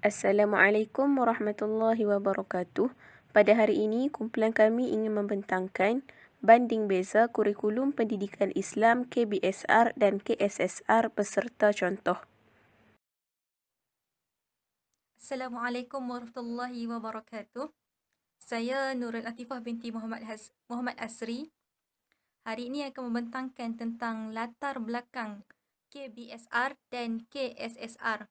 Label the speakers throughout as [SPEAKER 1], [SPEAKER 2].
[SPEAKER 1] Assalamualaikum warahmatullahi wabarakatuh. Pada hari ini, kumpulan kami ingin membentangkan banding beza kurikulum pendidikan Islam KBSR dan KSSR beserta contoh.
[SPEAKER 2] Assalamualaikum warahmatullahi wabarakatuh. Saya Nurul Latifah binti Muhammad Asri. Hari ini akan membentangkan tentang latar belakang KBSR dan KSSR.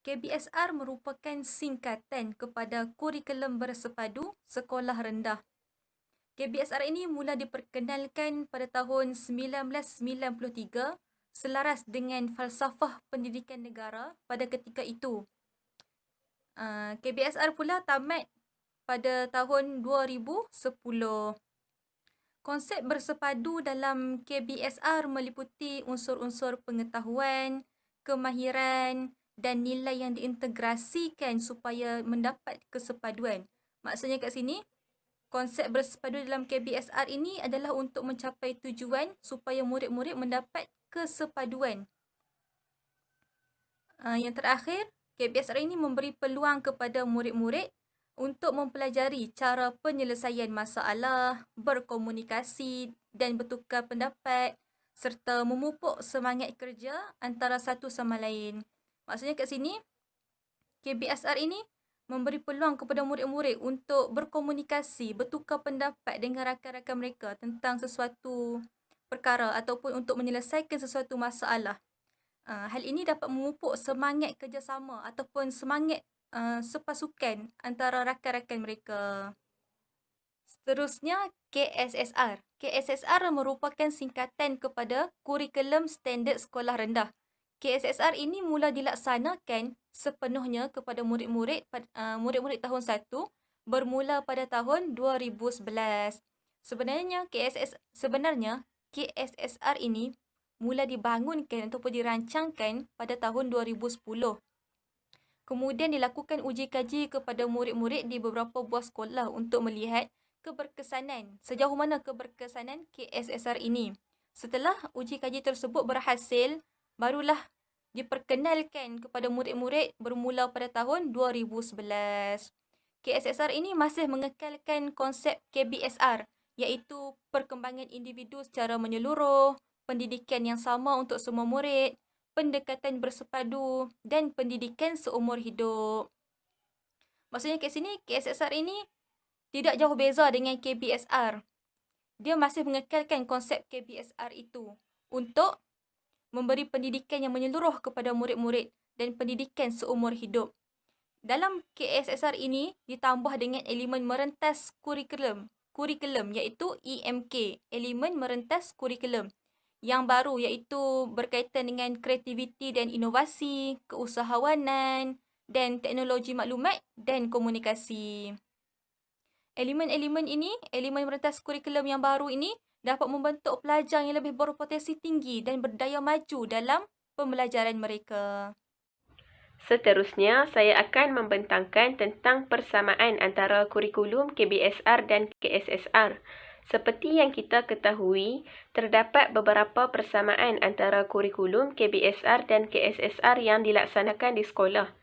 [SPEAKER 2] KBSR merupakan singkatan kepada Kurikulum Bersepadu Sekolah Rendah. KBSR ini mula diperkenalkan pada tahun 1993 selaras dengan falsafah pendidikan negara pada ketika itu. KBSR pula tamat pada tahun 2010. Konsep bersepadu dalam KBSR meliputi unsur-unsur pengetahuan, kemahiran dan nilai yang diintegrasikan supaya mendapat kesepaduan. Maksudnya kat sini, konsep bersepadu dalam KBSR ini adalah untuk mencapai tujuan supaya murid-murid mendapat kesepaduan. Yang terakhir, KBSR ini memberi peluang kepada murid-murid untuk mempelajari cara penyelesaian masalah, berkomunikasi dan bertukar pendapat serta memupuk semangat kerja antara satu sama lain. Maksudnya kat sini, KBSR ini memberi peluang kepada murid-murid untuk berkomunikasi, bertukar pendapat dengan rakan-rakan mereka tentang sesuatu perkara ataupun untuk menyelesaikan sesuatu masalah. Hal ini dapat memupuk semangat kerjasama ataupun semangat sepasukan antara rakan-rakan mereka. Seterusnya, KSSR. KSSR merupakan singkatan kepada Kurikulum Standard Sekolah Rendah. KSSR ini mula dilaksanakan sepenuhnya kepada murid-murid tahun 1 bermula pada tahun 2011. Sebenarnya KSSR ini mula dibangunkan ataupun dirancangkan pada tahun 2010. Kemudian dilakukan uji kaji kepada murid-murid di beberapa buah sekolah untuk melihat sejauh mana keberkesanan KSSR ini. Setelah uji kaji tersebut berhasil, barulah diperkenalkan kepada murid-murid bermula pada tahun 2011. KSSR ini masih mengekalkan konsep KBSR, iaitu perkembangan individu secara menyeluruh, pendidikan yang sama untuk semua murid, pendekatan bersepadu dan pendidikan seumur hidup. Maksudnya kat sini, KSSR ini tidak jauh beza dengan KBSR. Dia masih mengekalkan konsep KBSR itu untuk memberi pendidikan yang menyeluruh kepada murid-murid dan pendidikan seumur hidup. Dalam KSSR ini ditambah dengan elemen merentas kurikulum iaitu EMK, elemen merentas kurikulum yang baru iaitu berkaitan dengan kreativiti dan inovasi, keusahawanan dan teknologi maklumat dan komunikasi. Elemen merentas kurikulum yang baru ini dapat membentuk pelajar yang lebih berpotensi tinggi dan berdaya maju dalam pembelajaran mereka.
[SPEAKER 1] Seterusnya, saya akan membentangkan tentang persamaan antara kurikulum KBSR dan KSSR. Seperti yang kita ketahui, terdapat beberapa persamaan antara kurikulum KBSR dan KSSR yang dilaksanakan di sekolah.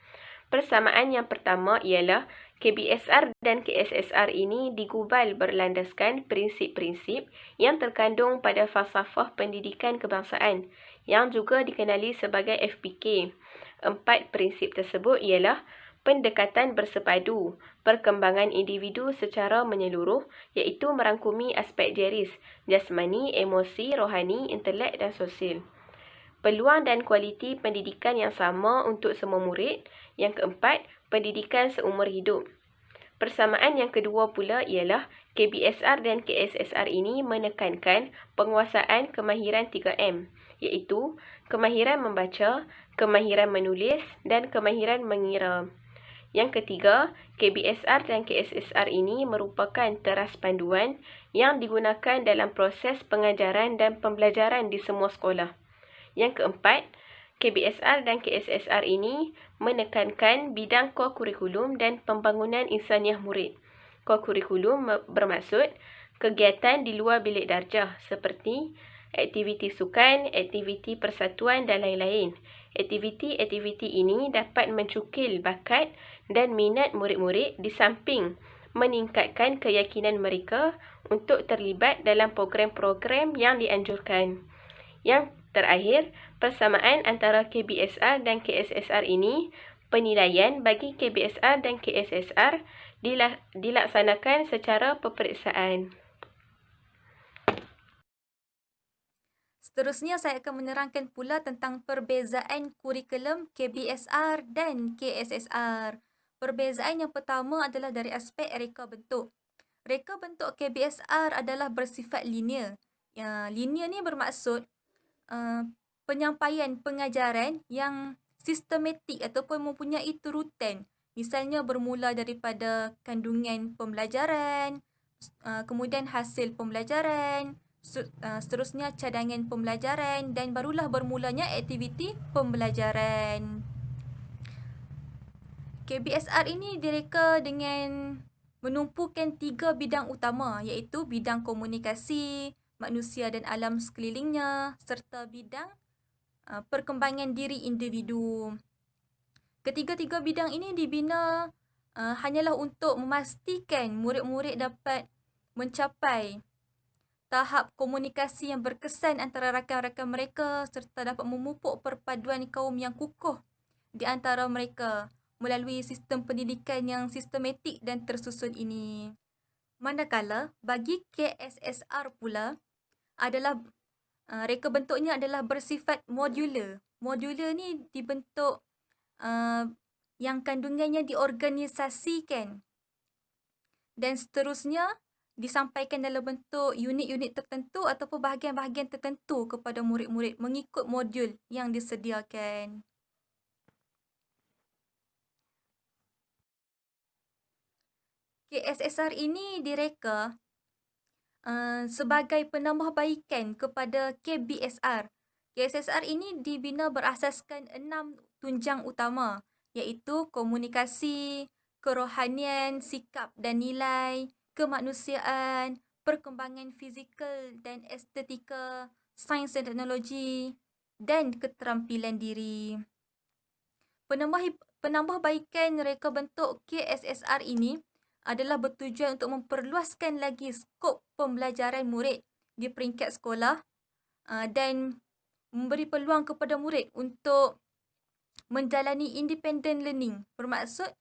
[SPEAKER 1] Persamaan yang pertama ialah KBSR dan KSSR ini digubal berlandaskan prinsip-prinsip yang terkandung pada falsafah pendidikan kebangsaan yang juga dikenali sebagai FPK. 4 prinsip tersebut ialah pendekatan bersepadu, perkembangan individu secara menyeluruh iaitu merangkumi aspek jeris, jasmani, emosi, rohani, intelek dan sosial. Peluang dan kualiti pendidikan yang sama untuk semua murid. Yang keempat, pendidikan seumur hidup. Persamaan yang kedua pula ialah KBSR dan KSSR ini menekankan penguasaan kemahiran 3M, iaitu kemahiran membaca, kemahiran menulis dan kemahiran mengira. Yang ketiga, KBSR dan KSSR ini merupakan teras panduan yang digunakan dalam proses pengajaran dan pembelajaran di semua sekolah. Yang keempat, KBSR dan KSSR ini menekankan bidang core kurikulum dan pembangunan insaniah murid. Core kurikulum bermaksud kegiatan di luar bilik darjah seperti aktiviti sukan, aktiviti persatuan dan lain-lain. Aktiviti-aktiviti ini dapat mencukil bakat dan minat murid-murid di samping meningkatkan keyakinan mereka untuk terlibat dalam program-program yang dianjurkan. Yang terakhir, persamaan antara KBSR dan KSSR ini, penilaian bagi KBSR dan KSSR dilaksanakan secara peperiksaan.
[SPEAKER 2] Seterusnya, saya akan menerangkan pula tentang perbezaan kurikulum KBSR dan KSSR. Perbezaan yang pertama adalah dari aspek reka bentuk. Reka bentuk KBSR adalah bersifat linear. Linear ni bermaksud penyampaian pengajaran yang sistematik ataupun mempunyai turutan. Misalnya bermula daripada kandungan pembelajaran, kemudian hasil pembelajaran, seterusnya cadangan pembelajaran dan barulah bermulanya aktiviti pembelajaran. KBSR ini direka dengan menumpukan 3 bidang utama, iaitu bidang komunikasi, manusia dan alam sekelilingnya serta bidang perkembangan diri individu. Ketiga-tiga bidang ini dibina hanyalah untuk memastikan murid-murid dapat mencapai tahap komunikasi yang berkesan antara rakan-rakan mereka serta dapat memupuk perpaduan kaum yang kukuh di antara mereka melalui sistem pendidikan yang sistematik dan tersusun ini. Manakala bagi KSSR pula adalah reka bentuknya adalah bersifat modular. Modular ni dibentuk yang kandungannya diorganisasikan dan seterusnya disampaikan dalam bentuk unit-unit tertentu ataupun bahagian-bahagian tertentu kepada murid-murid mengikut modul yang disediakan. KSSR ini direka sebagai penambahbaikan kepada KBSR. KSSR ini dibina berasaskan 6 tunjang utama, iaitu komunikasi, kerohanian, sikap dan nilai, kemanusiaan, perkembangan fizikal dan estetika, sains dan teknologi, dan keterampilan diri. Penambahbaikan reka bentuk KSSR ini adalah bertujuan untuk memperluaskan lagi skop pembelajaran murid di peringkat sekolah dan memberi peluang kepada murid untuk menjalani independent learning. Bermaksud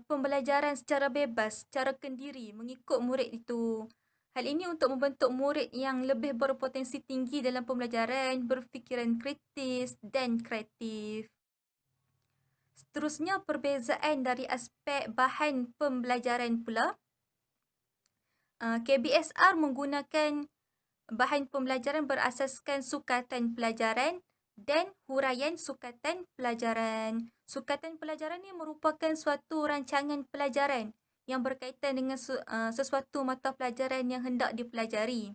[SPEAKER 2] pembelajaran secara bebas, secara kendiri mengikut murid itu. Hal ini untuk membentuk murid yang lebih berpotensi tinggi dalam pembelajaran, berfikiran kritis dan kreatif. Seterusnya, perbezaan dari aspek bahan pembelajaran pula. KBSR menggunakan bahan pembelajaran berasaskan sukatan pelajaran dan huraian sukatan pelajaran. Sukatan pelajaran ini merupakan suatu rancangan pelajaran yang berkaitan dengan sesuatu mata pelajaran yang hendak dipelajari.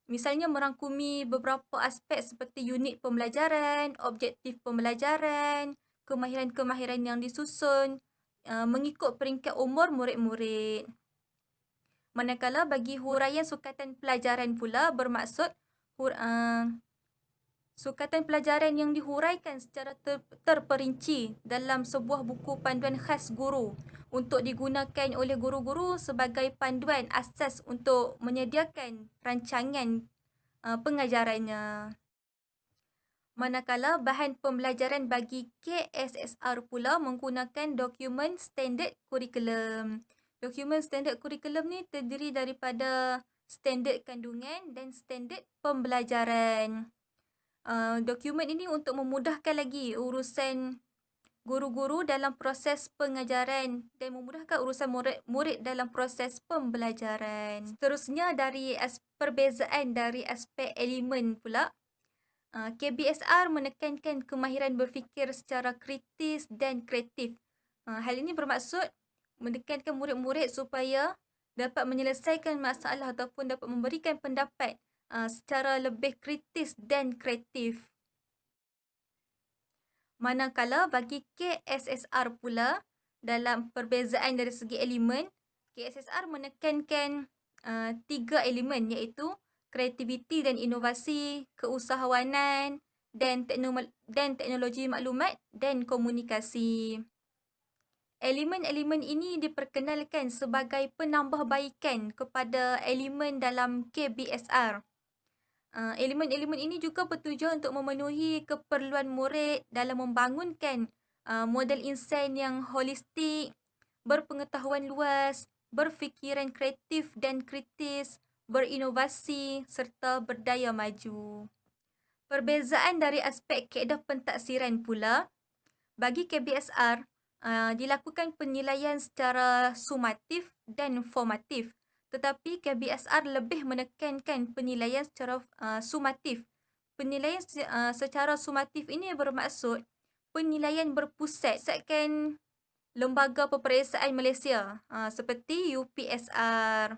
[SPEAKER 2] Misalnya merangkumi beberapa aspek seperti unit pembelajaran, objektif pembelajaran, kemahiran-kemahiran yang disusun mengikut peringkat umur murid-murid. Manakala bagi huraian sukatan pelajaran pula bermaksud sukatan pelajaran yang dihuraikan secara terperinci dalam sebuah buku panduan khas guru untuk digunakan oleh guru-guru sebagai panduan asas untuk menyediakan rancangan pengajarannya. Manakala bahan pembelajaran bagi KSSR pula menggunakan dokumen standard kurikulum. Dokumen standard kurikulum ni terdiri daripada standard kandungan dan standard pembelajaran. Dokumen ini untuk memudahkan lagi urusan guru-guru dalam proses pengajaran dan memudahkan urusan murid dalam proses pembelajaran. Seterusnya, dari perbezaan dari aspek elemen pula, KBSR menekankan kemahiran berfikir secara kritis dan kreatif. Hal ini bermaksud menekankan murid-murid supaya dapat menyelesaikan masalah ataupun dapat memberikan pendapat secara lebih kritis dan kreatif. Manakala bagi KSSR pula, dalam perbezaan dari segi elemen, KSSR menekankan 3 elemen iaitu kreativiti dan inovasi, keusahawanan dan teknologi maklumat dan komunikasi. Elemen-elemen ini diperkenalkan sebagai penambahbaikan kepada elemen dalam KBSR. Elemen-elemen ini juga bertujuan untuk memenuhi keperluan murid dalam membangunkan model insan yang holistik, berpengetahuan luas, berfikiran kreatif dan kritis, berinovasi serta berdaya maju. Perbezaan dari aspek kaedah pentaksiran pula, bagi KBSR, dilakukan penilaian secara sumatif dan formatif. Tetapi KBSR lebih menekankan penilaian secara sumatif. Penilaian secara sumatif ini bermaksud penilaian berpusatkan lembaga peperiksaan Malaysia seperti UPSR.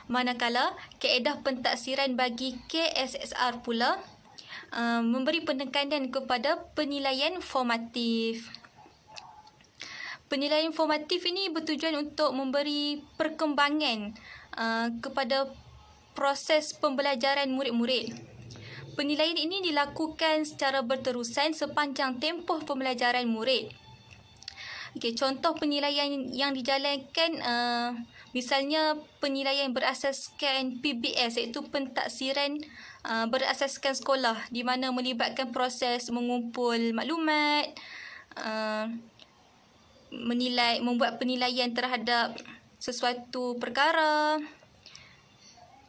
[SPEAKER 2] Manakala kaedah pentaksiran bagi KSSR pula memberi penekanan kepada penilaian formatif. Penilaian formatif ini bertujuan untuk memberi perkembangan kepada proses pembelajaran murid-murid. Penilaian ini dilakukan secara berterusan sepanjang tempoh pembelajaran murid. Contoh penilaian yang dijalankan misalnya penilaian berasaskan PBS, iaitu pentaksiran berasaskan sekolah, di mana melibatkan proses mengumpul maklumat, membuat penilaian terhadap sesuatu perkara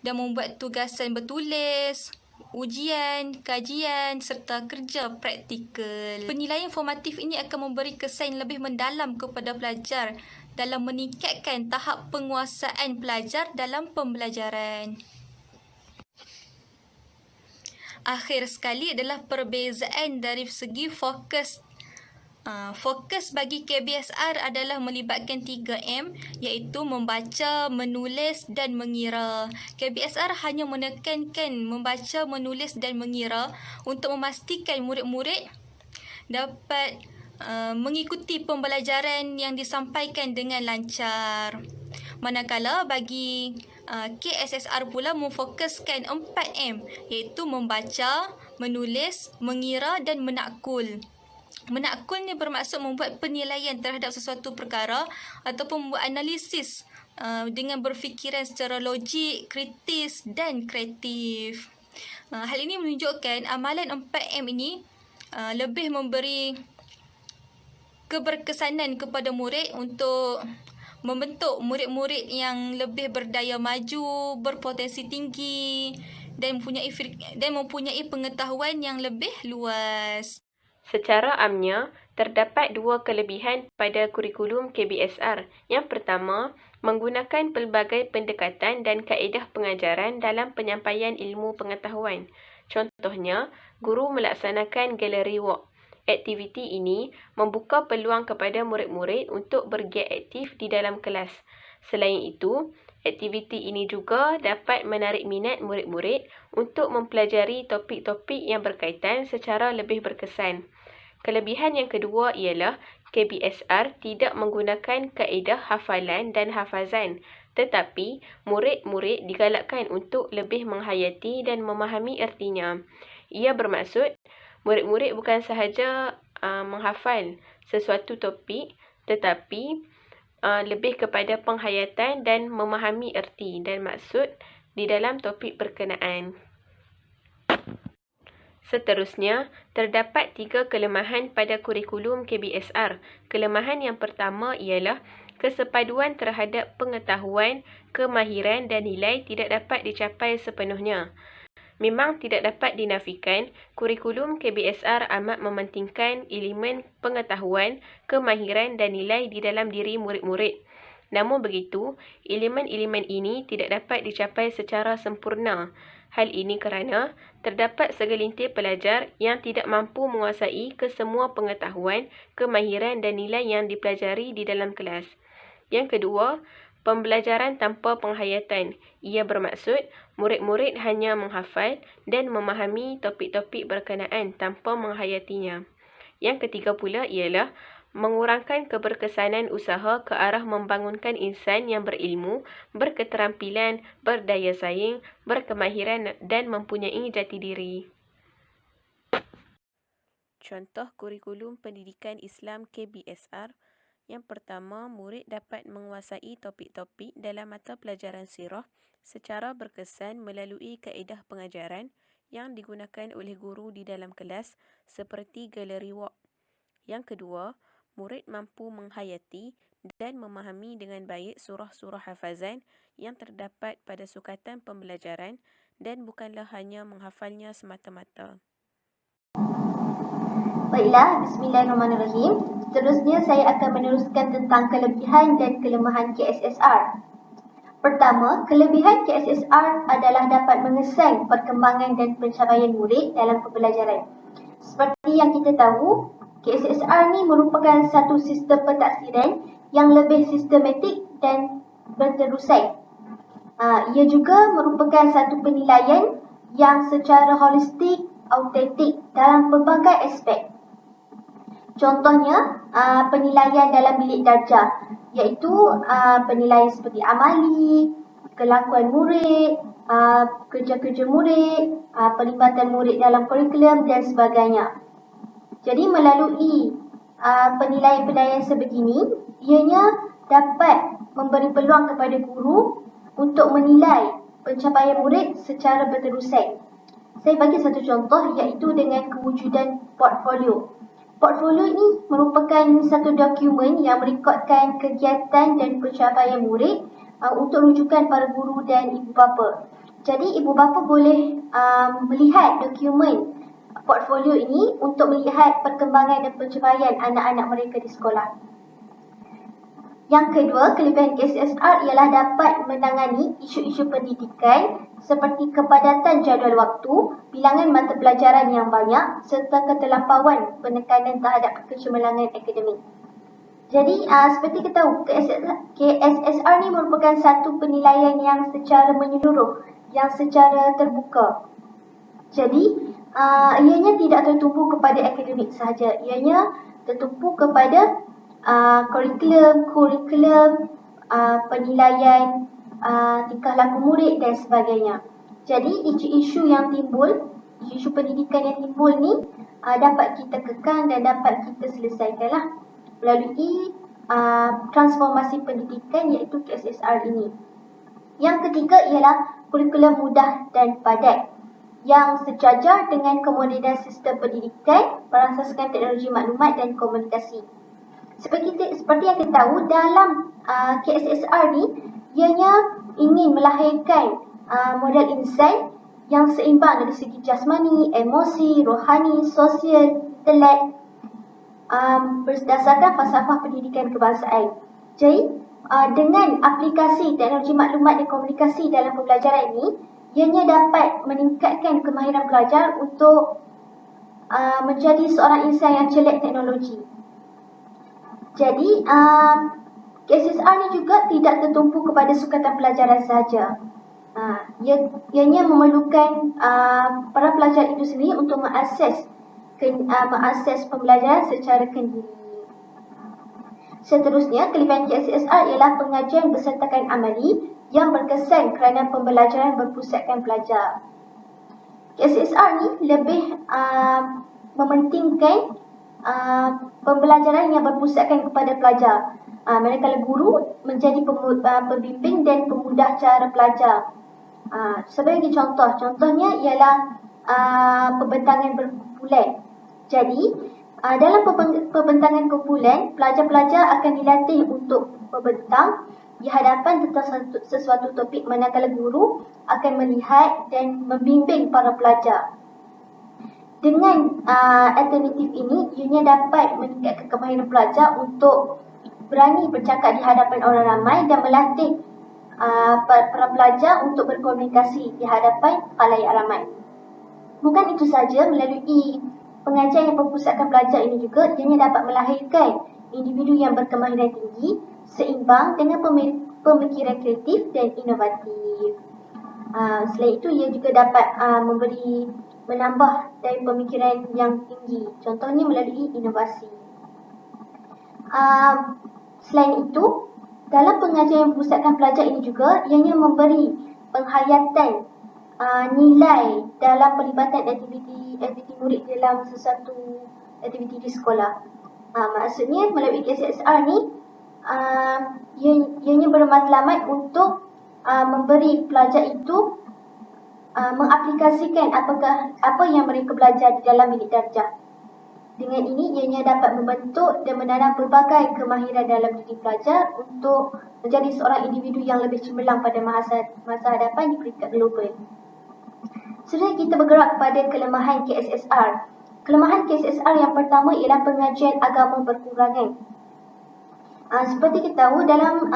[SPEAKER 2] dan membuat tugasan bertulis, ujian, kajian serta kerja praktikal. Penilaian formatif ini akan memberi kesan lebih mendalam kepada pelajar dalam meningkatkan tahap penguasaan pelajar dalam pembelajaran. Akhir sekali adalah perbezaan dari segi fokus. Fokus bagi KBSR adalah melibatkan 3M, iaitu membaca, menulis dan mengira. KBSR hanya menekankan membaca, menulis dan mengira untuk memastikan murid-murid dapat mengikuti pembelajaran yang disampaikan dengan lancar. Manakala bagi KSSR pula memfokuskan 4M, iaitu membaca, menulis, mengira dan menakul. Menakul ni bermaksud membuat penilaian terhadap sesuatu perkara ataupun membuat analisis dengan berfikiran secara logik, kritis dan kreatif. Hal ini menunjukkan amalan 4M ini lebih memberi keberkesanan kepada murid untuk membentuk murid-murid yang lebih berdaya maju, berpotensi tinggi dan mempunyai pengetahuan yang lebih luas.
[SPEAKER 1] Secara amnya, terdapat dua kelebihan pada kurikulum KBSR. Yang pertama, menggunakan pelbagai pendekatan dan kaedah pengajaran dalam penyampaian ilmu pengetahuan. Contohnya, guru melaksanakan gallery walk. Aktiviti ini membuka peluang kepada murid-murid untuk bergiat aktif di dalam kelas. Selain itu, aktiviti ini juga dapat menarik minat murid-murid untuk mempelajari topik-topik yang berkaitan secara lebih berkesan. Kelebihan yang kedua ialah KBSR tidak menggunakan kaedah hafalan dan hafazan, tetapi murid-murid digalakkan untuk lebih menghayati dan memahami ertinya. Ia bermaksud murid-murid bukan sahaja menghafal sesuatu topik, tetapi lebih kepada penghayatan dan memahami erti dan maksud di dalam topik berkenaan. Seterusnya, terdapat 3 kelemahan pada kurikulum KBSR. Kelemahan yang pertama ialah kesepaduan terhadap pengetahuan, kemahiran dan nilai tidak dapat dicapai sepenuhnya. Memang tidak dapat dinafikan, kurikulum KBSR amat mementingkan elemen pengetahuan, kemahiran dan nilai di dalam diri murid-murid. Namun begitu, elemen-elemen ini tidak dapat dicapai secara sempurna. Hal ini kerana terdapat segelintir pelajar yang tidak mampu menguasai kesemua pengetahuan, kemahiran dan nilai yang dipelajari di dalam kelas. Yang kedua, pembelajaran tanpa penghayatan. Ia bermaksud murid-murid hanya menghafal dan memahami topik-topik berkenaan tanpa menghayatinya. Yang ketiga pula ialah mengurangkan keberkesanan usaha ke arah membangunkan insan yang berilmu, berketerampilan, berdaya saing, berkemahiran dan mempunyai jati diri. Contoh kurikulum pendidikan Islam KBSR. Yang pertama, murid dapat menguasai topik-topik dalam mata pelajaran sirah secara berkesan melalui kaedah pengajaran yang digunakan oleh guru di dalam kelas seperti galeri walk. Yang kedua, murid mampu menghayati dan memahami dengan baik surah-surah hafazan yang terdapat pada sukatan pembelajaran dan bukanlah hanya menghafalnya semata-mata.
[SPEAKER 3] Baiklah, bismillahirrahmanirrahim. Seterusnya saya akan meneruskan tentang kelebihan dan kelemahan KSSR. Pertama, kelebihan KSSR adalah dapat mengesan perkembangan dan pencapaian murid dalam pembelajaran. Seperti yang kita tahu, KSSR ni merupakan satu sistem pentaksiran yang lebih sistematik dan berterusan. Ia juga merupakan satu penilaian yang secara holistik, autentik dalam pelbagai aspek. Contohnya, penilaian dalam bilik darjah, iaitu penilaian seperti amali, kelakuan murid, kerja-kerja murid, pelibatan murid dalam kurikulum dan sebagainya. Jadi melalui penilaian-penilaian sebegini, ianya dapat memberi peluang kepada guru untuk menilai pencapaian murid secara berterusan. Saya bagi satu contoh, iaitu dengan kewujudan portfolio. Portfolio ini merupakan satu dokumen yang merekodkan kegiatan dan pencapaian murid untuk rujukan para guru dan ibu bapa. Jadi ibu bapa boleh melihat dokumen portfolio ini untuk melihat perkembangan dan pencapaian anak-anak mereka di sekolah. Yang kedua, kelebihan KSSR ialah dapat menangani isu-isu pendidikan seperti kepadatan jadual waktu, bilangan mata pelajaran yang banyak serta ketelampauan penekanan terhadap kecemerlangan akademik. Jadi, seperti kita tahu, KSSR ni merupakan satu penilaian yang secara menyeluruh, yang secara terbuka. Jadi, ianya tidak tertumpu kepada akademik sahaja. Ianya tertumpu kepada kurikulum, penilaian, tingkah laku murid dan sebagainya. Jadi isu-isu yang timbul, isu-isu pendidikan yang timbul ni dapat kita kekang dan dapat kita selesaikanlah melalui transformasi pendidikan iaitu KSSR ini. Yang ketiga ialah kurikulum mudah dan padat yang sejajar dengan kemodenan sistem pendidikan berasaskan teknologi maklumat dan komunikasi. Seperti yang kita tahu, dalam KSSR ni, ianya ingin melahirkan model insan yang seimbang dari segi jasmani, emosi, rohani, sosial, intelek, berdasarkan falsafah pendidikan kebangsaan. Jadi, dengan aplikasi teknologi maklumat dan komunikasi dalam pembelajaran ini, ianya dapat meningkatkan kemahiran pelajar untuk menjadi seorang insan yang celik teknologi. Jadi, KSSR ni juga tidak tertumpu kepada sukatan pelajaran sahaja. Ianya memerlukan para pelajar itu sendiri untuk mengakses pembelajaran secara kendiri. Seterusnya, kelebihan KSSR ialah pengajian bersertakan amali yang berkesan kerana pembelajaran berpusatkan pelajar. KSSR ni lebih mementingkan pembelajaran yang berpusatkan kepada pelajar. Manakala guru menjadi pembimbing dan pemudah cara belajar. Sebagai contohnya ialah pembentangan berkumpulan. Jadi, dalam pembentangan kumpulan, pelajar-pelajar akan dilatih untuk membentang di hadapan tentang sesuatu topik, manakala guru akan melihat dan membimbing para pelajar. Dengan alternatif ini, ianya dapat meningkatkan kemahiran pelajar untuk berani bercakap di hadapan orang ramai dan melatih para pelajar untuk berkomunikasi di hadapan khalayak ramai. Bukan itu saja, melalui pengajian yang berpusatkan pelajar ini juga, ianya dapat melahirkan individu yang berkemahiran tinggi, seimbang dengan pemikiran kreatif dan inovatif. Selain itu, ia juga dapat menambah dari pemikiran yang tinggi, contohnya melalui inovasi. Selain itu, dalam pengajian yang berpusatkan pelajar ini juga, ianya memberi penghayatan nilai dalam pelibatan aktiviti murid dalam sesuatu aktiviti di sekolah. Maksudnya melalui KSSR ni, ianya bermatlamat untuk memberi pelajar itu mengaplikasikan apa yang mereka belajar di dalam bilik darjah. Dengan ini, ianya dapat membentuk dan menanam pelbagai kemahiran dalam diri pelajar untuk menjadi seorang individu yang lebih cemerlang pada masa hadapan di peringkat global. Setelah kita bergerak kepada kelemahan KSSR. Kelemahan KSSR yang pertama ialah pengajian agama berkurangan. Seperti kita tahu, dalam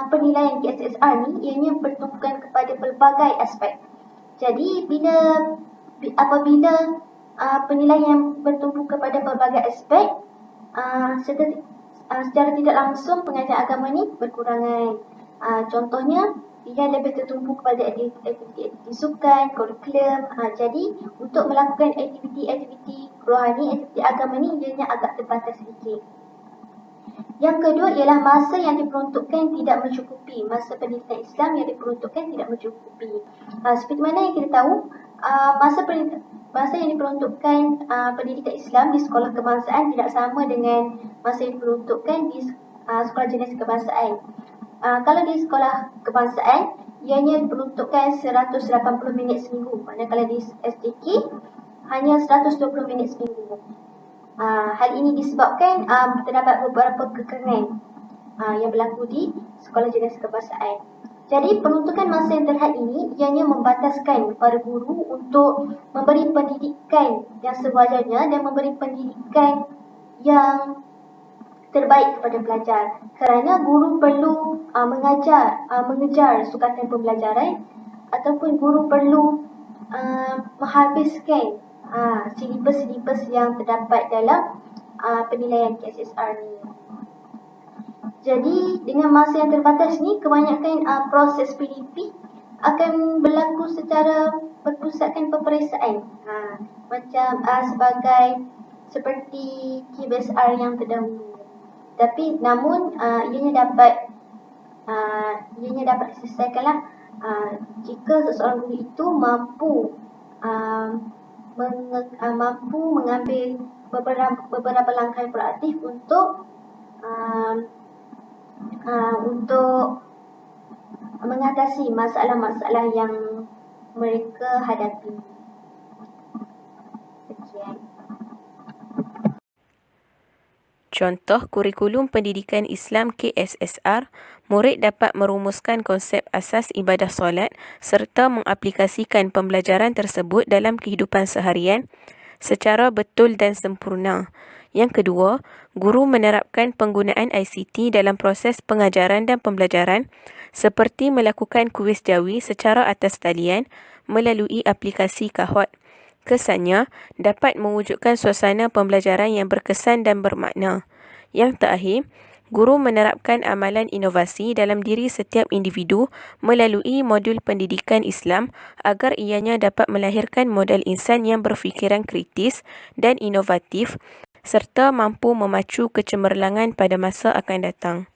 [SPEAKER 3] penilaian KSSR ni, ianya bertumpukan kepada pelbagai aspek. Jadi, apabila penilaian yang bertumpu kepada pelbagai aspek, secara tidak langsung pengajian agama ni berkurangan. Contohnya, ia lebih tertumpu kepada aktiviti sukan, kurikulum. Jadi, untuk melakukan aktiviti rohani, aktiviti agama ni, ianya agak terbatas sedikit. Yang kedua ialah masa yang diperuntukkan tidak mencukupi. Masa pendidikan Islam yang diperuntukkan tidak mencukupi. Seperti mana yang kita tahu, masa yang diperuntukkan pendidikan Islam di sekolah kebangsaan tidak sama dengan masa yang diperuntukkan di sekolah jenis kebangsaan. Kalau di sekolah kebangsaan, ianya diperuntukkan 180 minit seminggu. Manakala di SDK, hanya 120 minit seminggu. Hal ini disebabkan terdapat beberapa kekangan yang berlaku di sekolah jenis kebangsaan. Jadi, peruntukan masa yang terhad ini ianya membataskan para guru untuk memberi pendidikan yang sewajarnya dan memberi pendidikan yang terbaik kepada pelajar. Kerana guru perlu mengejar sukatan pembelajaran ataupun guru perlu menghabiskan silibus-silibus yang terdapat dalam penilaian KSSR ni. Jadi, dengan masa yang terbatas ni, kebanyakan proses PDP akan berlaku secara berpusatkan peperiksaan. Macam seperti KBSR yang terdahulu. Tapi namun ianya dapat diselesaikanlah jika seseorang guru itu mampu mengambil beberapa langkah yang proaktif untuk mengatasi masalah-masalah yang mereka hadapi. Sekian.
[SPEAKER 1] Contoh kurikulum pendidikan Islam KSSR, murid dapat merumuskan konsep asas ibadah solat serta mengaplikasikan pembelajaran tersebut dalam kehidupan seharian secara betul dan sempurna. Yang kedua, guru menerapkan penggunaan ICT dalam proses pengajaran dan pembelajaran seperti melakukan kuis jawi secara atas talian melalui aplikasi Kahoot. Kesannya, dapat mewujudkan suasana pembelajaran yang berkesan dan bermakna. Yang terakhir, guru menerapkan amalan inovasi dalam diri setiap individu melalui modul pendidikan Islam agar ianya dapat melahirkan model insan yang berfikiran kritis dan inovatif serta mampu memacu kecemerlangan pada masa akan datang.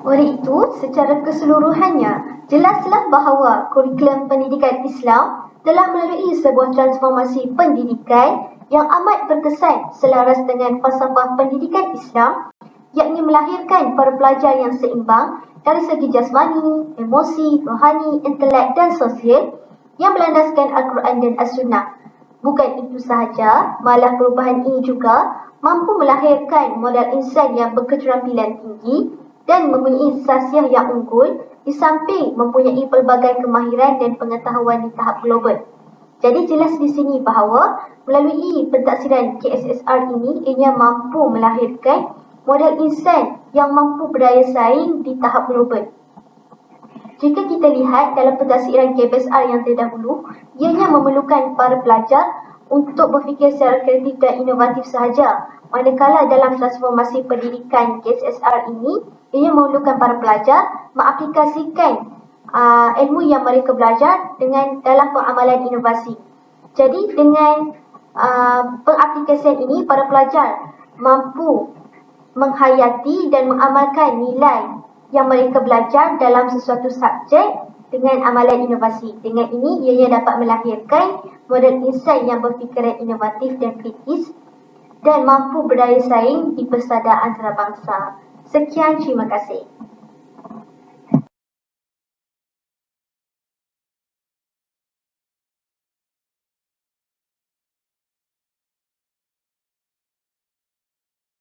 [SPEAKER 3] Oleh itu, secara keseluruhannya, jelaslah bahawa kurikulum pendidikan Islam telah melalui sebuah transformasi pendidikan yang amat berkesan selaras dengan falsafah pendidikan Islam, yakni melahirkan para pelajar yang seimbang dari segi jasmani, emosi, rohani, intelek dan sosial yang berlandaskan Al-Quran dan As-Sunnah. Bukan itu sahaja, malah perubahan ini juga mampu melahirkan modal insan yang berketerampilan tinggi dan mempunyai sasiah yang unggul di samping mempunyai pelbagai kemahiran dan pengetahuan di tahap global. Jadi jelas di sini bahawa melalui pentaksiran KSSR ini, ianya mampu melahirkan modal insan yang mampu berdaya saing di tahap global. Jika kita lihat dalam pentaksiran KSSR yang terdahulu, ianya memerlukan para pelajar untuk berfikir secara kreatif dan inovatif sahaja. Manakala dalam transformasi pendidikan KSSR ini, ia memerlukan para pelajar mengaplikasikan ilmu yang mereka belajar dalam pengamalan inovasi. Jadi dengan pengaplikasian ini, para pelajar mampu menghayati dan mengamalkan nilai yang mereka belajar dalam sesuatu subjek dengan amalan inovasi. Dengan ini, ianya dapat melahirkan model insan yang berfikiran inovatif dan kritis dan mampu berdaya saing di persada antarabangsa. Sekian, terima kasih.